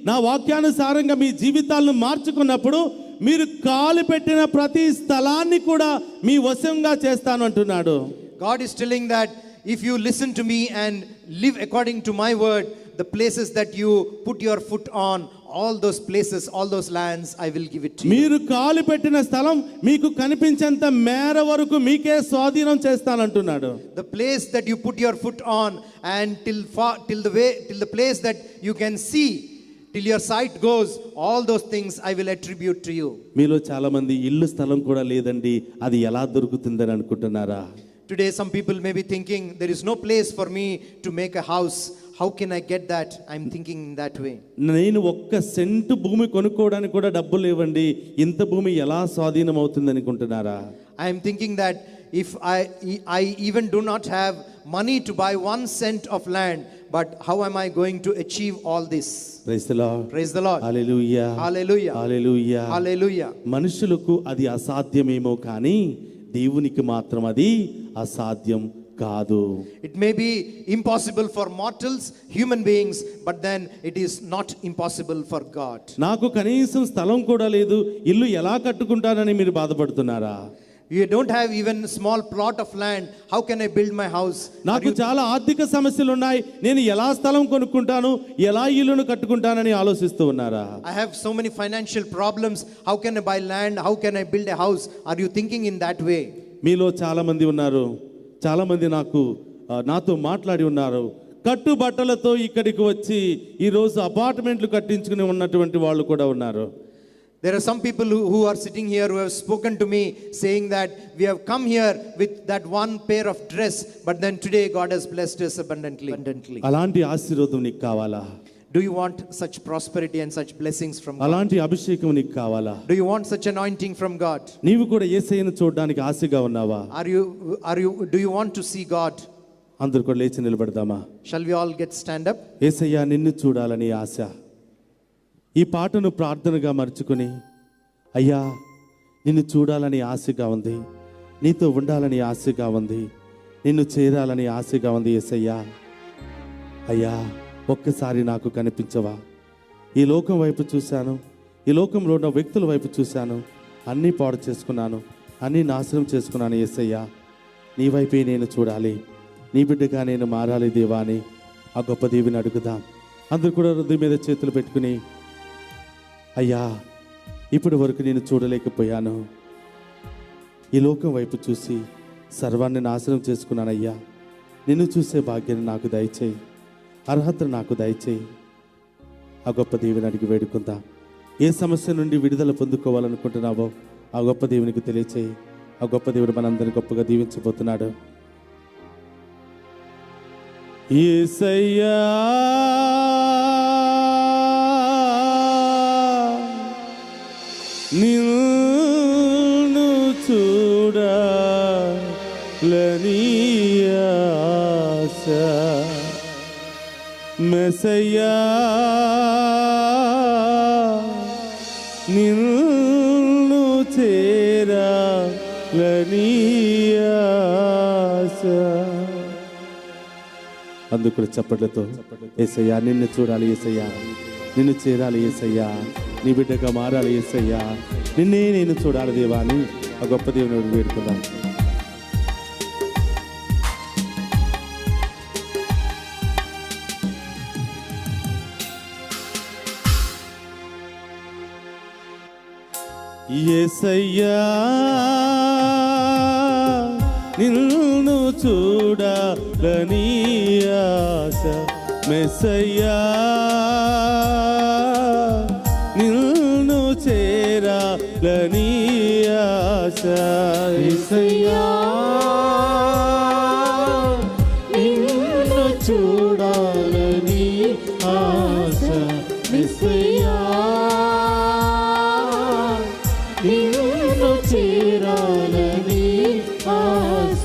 నా వాక్యానుసారంగా మీ జీవితాలను మార్చుకున్నప్పుడు మీరు కాలు పెట్టిన ప్రతి స్థలాన్ని కూడా మీ వశంగా చేస్తాను అంటున్నాడు. God is telling that if you listen to me and live according to my word, the places that you put your foot on, all those places, all those lands, I will give it to you. మీరు కాలు పెట్టిన స్థలం మీకు కనిపించేంత మేర వరకు మీకే స్వాధీనం చేస్తానంటున్నాడు. The place that you put your foot on, and till the place that you can see, till your sight goes, all those things I will attribute to you. మీలో చాలా మంది ఇల్లు స్థలం కూడా లేదండి, అది ఎలా దొరుకుతుందని అనుకుంటున్నారా? Today some people may be thinking, there is no place for me to make a house. How can I get that? I'm thinking in that way. నేను ఒక్క సెంటు భూమి కొనుక్కోవడానికి కూడా డబ్బులు లేవండి, ఇంత భూమి ఎలా స్వాధీనం అవుతుంది అనుకుంటున్నారా? I am thinking that if I even do not have money to buy 1 cent of land, but how am I going to achieve all this? Praise the Lord. Praise the Lord. Hallelujah. Hallelujah. Hallelujah. Hallelujah. మనుషులకు అది అసాధ్యమేమో కానీ దేవునికి మాత్రం అది అసాధ్యం కాదు. It may be impossible for mortals, human beings, but then it is not impossible for God. నాకు కనీసం స్థలం కూడా లేదు, ఇల్లు ఎలా కట్టుకుంటానని మీరు బాధపడుతున్నారా? You don't have even small plot of land. How can I build my house? నాకు చాలా ఆర్థిక సమస్యలు ఉన్నాయి, నేను ఎలా స్థలం కొనుక్కుంటాను, ఎలా ఇల్లును కట్టుకుంటానని ఆలోచిస్తూ ఉన్నారా? I have so many financial problems. How can I buy land? How can I build a house? Are you thinking in that way? మీలో చాలా మంది ఉన్నారు, చాలా మంది నాతో మాట్లాడి ఉన్నారు. కట్టుబట్టలతో ఇక్కడికి వచ్చి ఈరోజు అపార్ట్మెంట్లు కట్టించుకుని ఉన్నటువంటి వాళ్ళు కూడా ఉన్నారు. There are some people who are sitting here who have spoken to me saying that we have come here with that one pair of dress, but then today God has blessed us abundantly. అలాంటి ఆశీర్వాదం నీకు కావాలా? Do you want such prosperity and such blessings from God? అలాంటి అభిషేకం నీకు కావాలా? Do you want such anointing from God? నీవు కూడా యేసయ్యను చూడడానికి ఆశగా ఉన్నావా? Do you want to see God? అందరూ కూడా లేచి నిలబడదామా? Shall we all stand up? యేసయ్య నిన్ను చూడాలని ఆశ. ఈ పాటను ప్రార్థనగా మర్చుకుని, అయ్యా నిన్ను చూడాలని ఆశగా ఉంది, నీతో ఉండాలని ఆశగా ఉంది, నిన్ను చేరాలని ఆశగా ఉంది యేసయ్యా. అయ్యా ఒక్కసారి నాకు కనిపించవా? ఈ లోకం వైపు చూశాను, ఈ లోకంలో ఉన్న వ్యక్తుల వైపు చూశాను, అన్నీ పాడు చేసుకున్నాను, అన్నీ నాశనం చేసుకున్నాను యేసయ్యా. నీ వైపే నేను చూడాలి, నీ బిడ్డగా నేను మారాలి దేవా అని ఆ గొప్ప దేవుని అడుగుదాం. అందరూ కూడా హృదయం మీద చేతులు పెట్టుకుని, అయ్యా ఇప్పటి వరకు నేను చూడలేకపోయాను, ఈ లోకం వైపు చూసి సర్వాన్ని నాశనం చేసుకున్నానయ్యా. నిన్ను చూసే భాగ్యాన్ని నాకు దయచేయి, అర్హతను నాకు దయచేయి. ఆ గొప్ప దేవుని అడిగి వేడుకుందాం. ఏ సమస్య నుండి విడుదల పొందుకోవాలనుకుంటున్నావో ఆ గొప్ప దేవునికి తెలియచేయి. ఆ గొప్ప దేవుడు మనందరిని గొప్పగా దీవించబోతున్నాడు. యేసయ్యా నిన్ను చూడాలని ఆశ, మెస్సయ్యా నిన్ను చేరాలని ఆశ. అందుకు కూడా చప్పట్లతో, యేసయ్యా నిన్ను చూడాలి యేసయ్యా, నిన్ను చేరాలి యేసయ్యా, నీ బిడ్డగా మారాలి యేసయ్యా, నిన్నే నేను చూడాలి దేవా అని ఆ గొప్ప దేవుని వేడుకుందాం. యేసయ్యా నిన్ను చూడాలని ఆశ, మెస్సయ్యా నిన్ను చేరాలని ఆశ. యేసయ్యా నిన్ను చూడాలని ఆశ, మెస్సయ్యా నిన్ను చేరాలని ఆశ.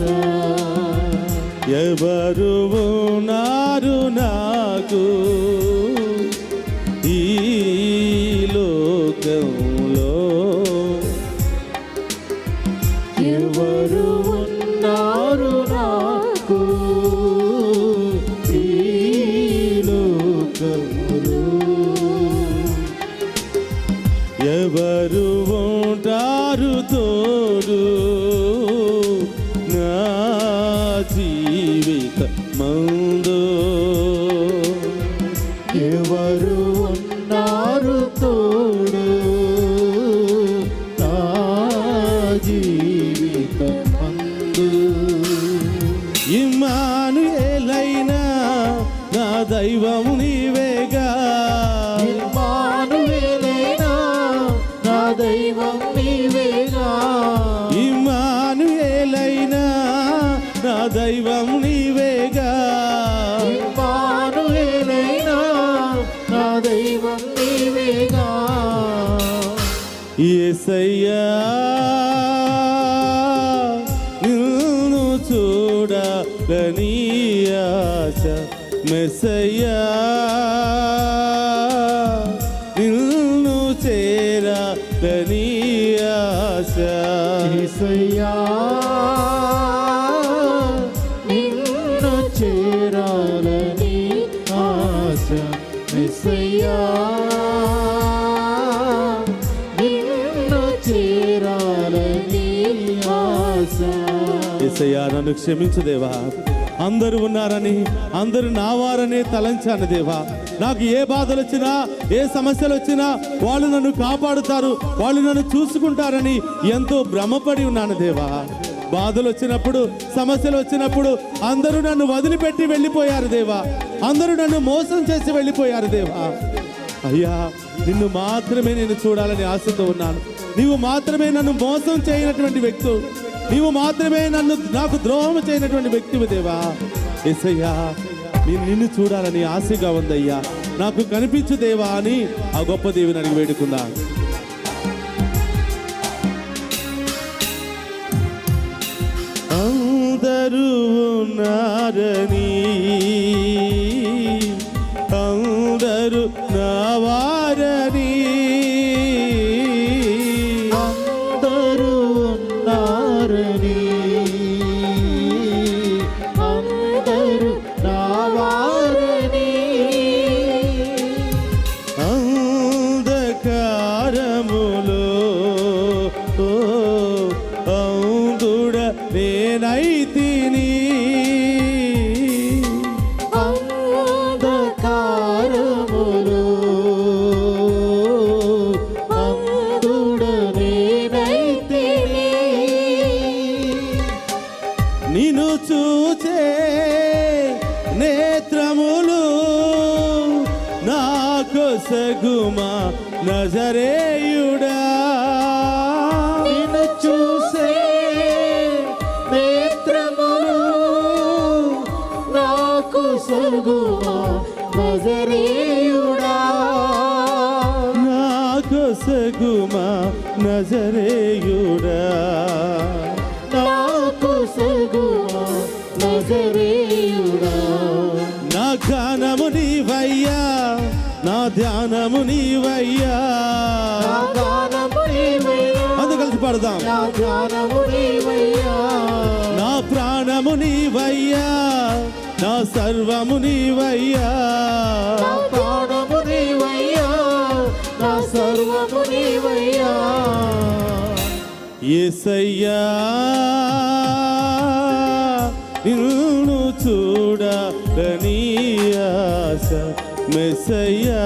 ఎవరు ఉన్నారు నాకు ఈ లోకంలో, ఎవరు ఉన్నారు నాకు ఈ లోకంలో, ఎవరు ఉంటారు తోడు నా జీవిత మందు, ఎవరు ఉన్నారు తోడు నా జీవితమందు. ఇమ్మానుయేలైనా నా దైవం నీవేగా, ఇమ్మానుయేలైనా నా దైవం నీవేగా, ఇమ్మానుయేలైనా నా దైవం నీవేగా, ఇమ్మానుయేలైనా నా దైవం నీవేగా. యేసయ్యా నిన్ను చూడాలని ఆశ, మెస్సయ్యా నిన్ను చేరాలని ఆశ. యేసయ్యా నిన్ను చేరాలని ఆశ, యేసయ్యా నిన్ను చేరాలని ఆశ. యేసయ్యా నన్ను క్షమించు దేవా, అందరూ ఉన్నారని అందరూ నా వారనే తలంచాను దేవా. నాకు ఏ బాధలు వచ్చినా ఏ సమస్యలు వచ్చినా వాళ్ళు నన్ను కాపాడుతారు, వాళ్ళు నన్ను చూసుకుంటారని ఎంతో భ్రమపడి ఉన్నాను దేవా. బాధలు వచ్చినప్పుడు సమస్యలు వచ్చినప్పుడు అందరూ నన్ను వదిలిపెట్టి వెళ్ళిపోయారు దేవా, అందరూ నన్ను మోసం చేసి వెళ్ళిపోయారు దేవా. అయ్యా నిన్ను మాత్రమే నేను చూడాలని ఆశతో ఉన్నాను. నీవు మాత్రమే నన్ను మోసం చేయనటువంటి వ్యక్తి, నీవు మాత్రమే నాకు ద్రోహం చేయనటువంటి వ్యక్తివి దేవా. యేసయ్యా నేను నిన్ను చూడాలని ఆశగా ఉందయ్యా, నాకు కనిపించు దేవా అని ఆ గొప్ప దేవుని అడిగి వేడుకుందా. అందరూ ఉన్నారని అందరూ నా వారని, అందరూ ఉన్నారని అందరూ నా వారని, అంధకారములో అందుడ నేనైతిని, అంధకారములో అందుడనేనైతిని, నిన్ను చూచే నేత్రములు నాకు సగుమా నజరేయుడా, నిన్ను చూసే నేత్రములు నాకు సగుమా నజరేయుడా, నాకు సగుమా నజరేయుడా. నాకు సగుమా నజరేయుడా. నా జ్ఞానము నీవయ్యా, నా ధ్యానము నీవయ్యా. నా గానము నీవయ్యా, అందరూ కలిసి పాడదాం. నా ధ్యానము నీవయ్యా, నా ప్రాణము నీవయ్యా, నా సర్వము నీవయ్యా. నా ప్రాణము నీవయ్యా, నా సర్వము నీవయ్యా. యేసయ్యా నిన్ను చూడాలని ఆశ, మెస్సయ్యా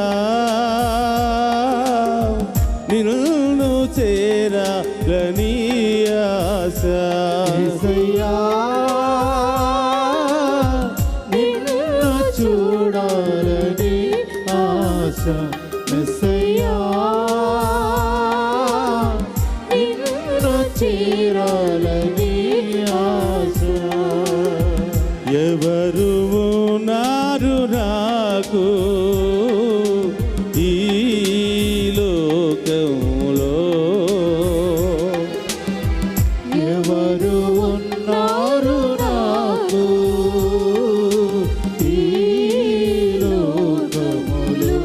నిన్ను చేరాలని ఆశ. యేసయ్యా నిన్ను చూడాలని ఆశ, యేసయ్యా నిన్ను చేరాలని ఆశ. ఎవరు ఉన్నారు నాకు ఈ లోకంలో, ఎవరు ఉన్నారు నాకు ఈ లోకములో,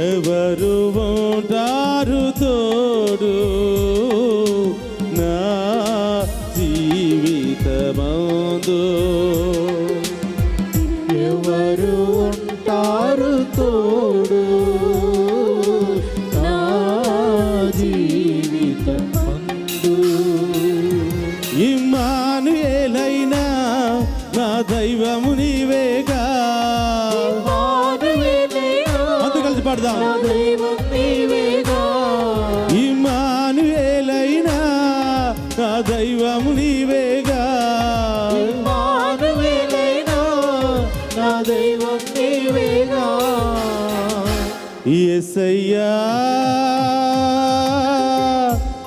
ఎవరు ఉంటారు తోడు నా జీవితమందు, ఎవరు ఉంటారు తోడు నా జీవితమందు. ఇమ్మానుయేలైనా నా దైవము నీవేగా, పాడదాం. నా దైవం నీవేగా, ఇమ్మానుయేలైనా నా దైవం నీవేగా, ఇమ్మానుయేలైనా నా దైవం నీవేగా. యేసయ్యా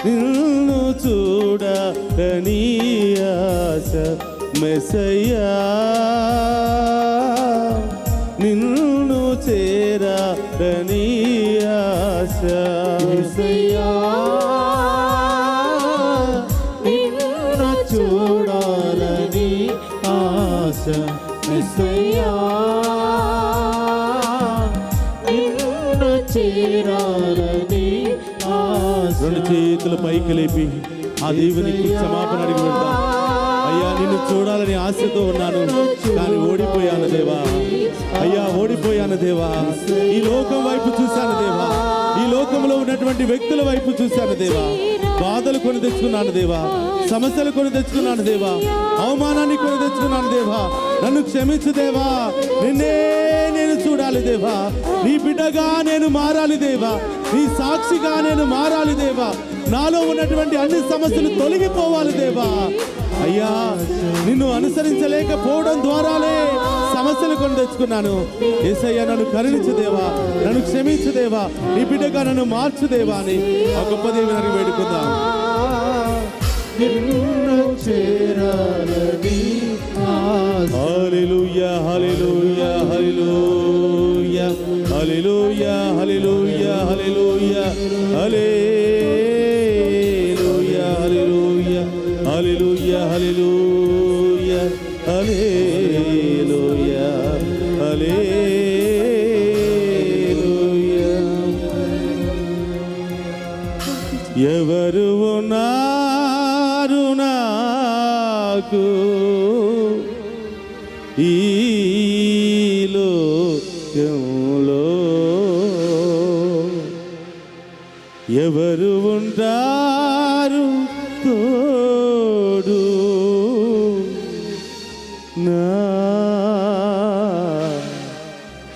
నిన్ను చూడని ఆశ, మెస్సయ్యా నిన్ను చేరని ఆశ, యేసయ్యా నిన్ను చూడాలని ఆశ, యేసయ్యా నిన్ను చేరాలని ఆశ. రెండు చేతుల పైకి లేపి ఆ దేవునికి క్షమాపణ అడిగి వెళ్తాం. అయ్యా నిన్ను చూడాలని ఆశతో ఉన్నాను, కానీ ఓడిపోయాను దేవా. అయ్యా ఓడిపోయాను దేవా. ఈ లోకం వైపు చూశాను దేవా, ఈ లోకంలో ఉన్నటువంటి వ్యక్తుల వైపు చూశాను దేవా. బాధలు కొని తెచ్చుకున్నాను దేవా, సమస్యలు కొని తెచ్చుకున్నాను దేవా, అవమానాన్ని కొని తెచ్చుకున్నాను దేవా. నన్ను క్షమించు దేవా. నిన్నే నేను చూడాలి దేవా. నీ బిడ్డగా నేను మారాలి దేవా. నీ సాక్షిగా నేను మారాలి దేవా. నాలో ఉన్నటువంటి అన్ని సమస్యలు తొలగిపోవాలి దేవా. అయ్యా నిన్ను అనుసరించలేకపోవడం ద్వారానే సమస్యలు కొని తెచ్చుకున్నాను. యేసయ్యా నన్ను కరుణించు దేవా, నన్ను క్షమించు దేవా, నీ బిడ్డగా నన్ను మార్చు దేవా అని ఆ గొప్ప దేవుని వేడుకుందాం. నిన్ను చేరాలని ఆశ. హల్లెలూయా హల్లెలూయా హల్లెలూయా హల్లెలూయా హల్లెలూయా హల్లెలూయా హల్లెలూయా హల్లెలూయా హల్లెలూయా హల్లెలూయా హల్లెలూయా హల్లెలూయా. ఎవరు ఉన్నారు నాకు ఈ లోకంలో, ఎవరు ఉంటారు తోడు నా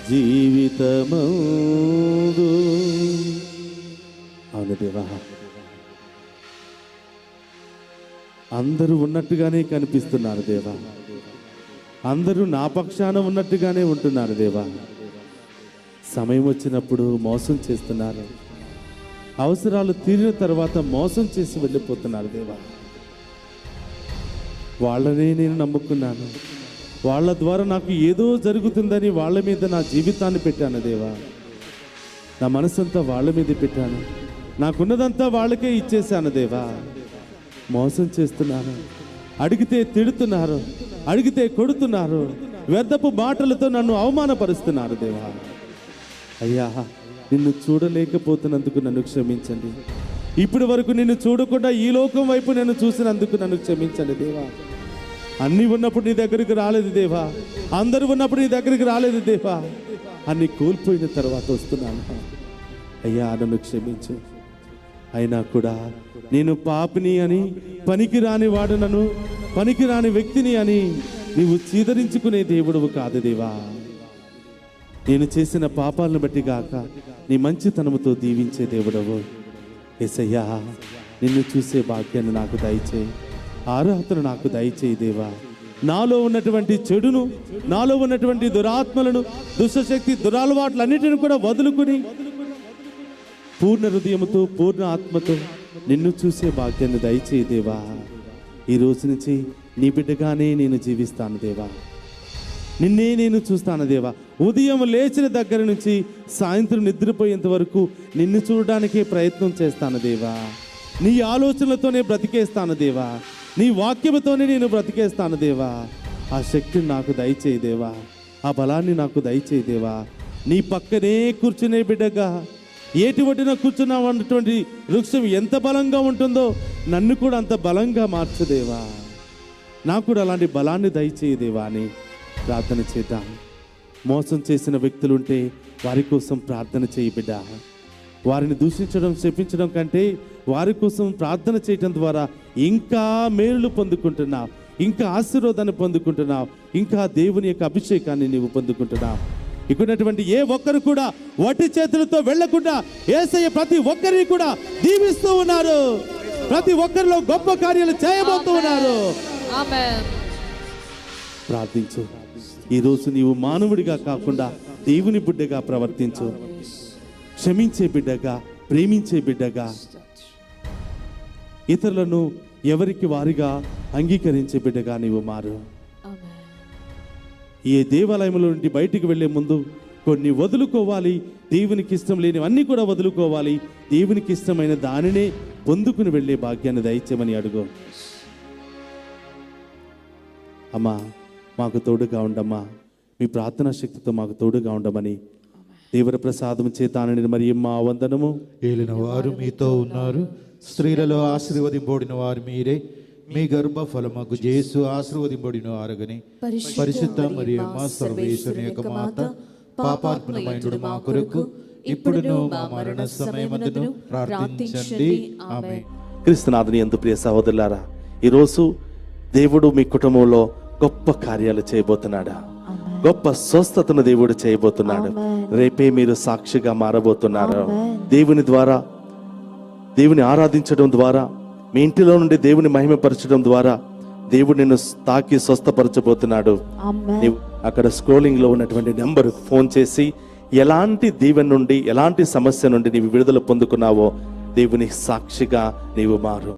జీవితమందు. అవును దేవా, అందరూ ఉన్నట్టుగానే కనిపిస్తున్నారు దేవా. అందరూ నా పక్షాన ఉన్నట్టుగానే ఉంటున్నారు దేవా. సమయం వచ్చినప్పుడు మోసం చేస్తున్నారు, అవసరాలు తీరిన తర్వాత మోసం చేసి వెళ్ళిపోతున్నారు దేవా. వాళ్ళనే నేను నమ్ముకున్నాను, వాళ్ళ ద్వారా నాకు ఏదో జరుగుతుందని వాళ్ళ మీద నా జీవితాన్ని పెట్టాను దేవా. నా మనసంతా వాళ్ళ మీద పెట్టాను, నాకున్నదంతా వాళ్ళకే ఇచ్చేశాను దేవా. మోసం చేస్తున్నాను, అడిగితే తిడుతున్నారు, అడిగితే కొడుతున్నారు, వ్యర్థపు మాటలతో నన్ను అవమానపరుస్తున్నారు దేవా. అయ్యా నిన్ను చూడలేకపోతున్నందుకు నన్ను క్షమించండి. ఇప్పటి వరకు నిన్ను చూడకుండా ఈ లోకం వైపు నేను చూసినందుకు నన్ను క్షమించండి దేవా. అన్నీ ఉన్నప్పుడు నీ దగ్గరికి రాలేదు దేవా, అందరూ ఉన్నప్పుడు నీ దగ్గరికి రాలేదు దేవా. అన్ని కోల్పోయిన తర్వాత వస్తున్నాను అయ్యా, నన్ను క్షమించు. అయినా కూడా నేను పాపిని అని, పనికిరాని వాడునను, పనికిరాని వ్యక్తిని అని నీవు చీదరించుకునే దేవుడువు కాదు దేవా. నేను చేసిన పాపాలను బట్టి గాక నీ మంచితనముతో దీవించే దేవుడవు. యేసయ్యా నిన్ను చూసే భాగ్యాన్ని నాకు దయచేయి, అర్హతను నాకు దయచేయి దేవా. నాలో ఉన్నటువంటి చెడును, నాలో ఉన్నటువంటి దురాత్మలను, దుష్టశక్తి, దురలవాట్లన్నిటిని కూడా వదులుకుని పూర్ణ హృదయముతో, పూర్ణ ఆత్మతో నిన్ను చూసే భాగ్యాన్ని దయచేయి దేవా. ఈ రోజు నుంచి నీ బిడ్డగానే నేను జీవిస్తాను దేవా. నిన్నే నేను చూస్తాను దేవా. ఉదయం లేచిన దగ్గర నుంచి సాయంత్రం నిద్రపోయేంత వరకు నిన్ను చూడడానికే ప్రయత్నం చేస్తాను దేవా. నీ ఆలోచనలతోనే బ్రతికేస్తాను దేవా. నీ వాక్యముతోనే నేను బ్రతికేస్తాను దేవా. ఆ శక్తిని నాకు దయచేయి దేవా, ఆ బలాన్ని నాకు దయచేయి దేవా. నీ పక్కనే కూర్చునే బిడ్డగా, ఏటి ఒడ్డున కూర్చున్నావు అన్నటువంటి వృక్షం ఎంత బలంగా ఉంటుందో నన్ను కూడా అంత బలంగా మార్చు దేవా. నాకు కూడా అలాంటి బలాన్ని దయచేయి దేవా అని ప్రార్థన చేద్దాం. మోసం చేసిన వ్యక్తులుంటే వారి కోసం ప్రార్థన చేయి బిడ్డ. వారిని దూషించడం, శపించడం కంటే వారి కోసం ప్రార్థన చేయటం ద్వారా ఇంకా మేలులు పొందుకుంటున్నావు, ఇంకా ఆశీర్వాదాన్ని పొందుకుంటున్నావు, ఇంకా దేవుని యొక్క అభిషేకాన్ని నీవు పొందుకుంటున్నావు. ఇక్కడున్నటువంటి ఏ ఒక్కరు కూడా వట్టి చేతులతో వెళ్లకుండా యేసయ్య ప్రతి ఒక్కరిని కూడా దీవిస్తూ ఉన్నారు. ప్రతి ఒక్కరిలో గొప్ప కార్యాలు చేయబోతూ ఉన్నారు. ప్రార్థించు. ఈరోజు నీవు మానవుడిగా కాకుండా దేవుని బిడ్డగా ప్రవర్తించు. క్షమించే బిడ్డగా, ప్రేమించే బిడ్డగా, ఇతరులను ఎవరికి వారిగా అంగీకరించే బిడ్డగా నీవు మారు. ఈ దేవాలయంలో నుండి బయటికి వెళ్లే ముందు కొన్ని వదులుకోవాలి. దేవునికి ఇష్టం లేనివన్నీ కూడా వదులుకోవాలి. దేవునికి ఇష్టమైన దానినే పొందుకుని వెళ్ళే భాగ్యాన్ని దయచేయమని అడుగు. అమ్మా, మాకు తోడుగా ఉండమ్మా. మీ ప్రార్థనా శక్తితో మాకు తోడుగా ఉండమని దేవర ప్రసాదం చేతానని మరి మా వందనము. ఏలిన వారు మీతో ఉన్నారు, స్త్రీలలో ఆశీర్వదింపబడిన వారు మీరే. మీ గర్భ ఫలమగు యేసు ఆశీర్వదింపబడిన వారుగని. పరిశుద్ధ మరియమ్మ సర్వేశ్వరుని యొక్క మాత, పాపాత్ములమైనడు మా కొరకు ఇప్పుడును మా మరణ సమయమందును ప్రార్థించండి. ఆమేన్. క్రీస్తునాథుని యందు ప్రియ సహోదరులారా, ఈరోజు దేవుడు మీ కుటుంబంలో గొప్ప కార్యాలు చేయబోతున్నాడా? గొప్ప స్వస్థతను దేవుడు చేయబోతున్నాడు. రేపే మీరు సాక్షిగా మారబోతున్నారు. దేవుని ద్వారా, దేవుని ఆరాధించడం ద్వారా, మీ ఇంటిలో నుండి దేవుని మహిమపరచడం ద్వారా దేవుడు నిన్ను తాకి స్వస్థపరచబోతున్నాడు. నీవు అక్కడ స్క్రోలింగ్ లో ఉన్నటువంటి నెంబర్ ఫోన్ చేసి ఎలాంటి దీవెన నుండి, ఎలాంటి సమస్య నుండి నీవు విడుదల పొందుకున్నావో దేవుని సాక్షిగా నీవు మారు.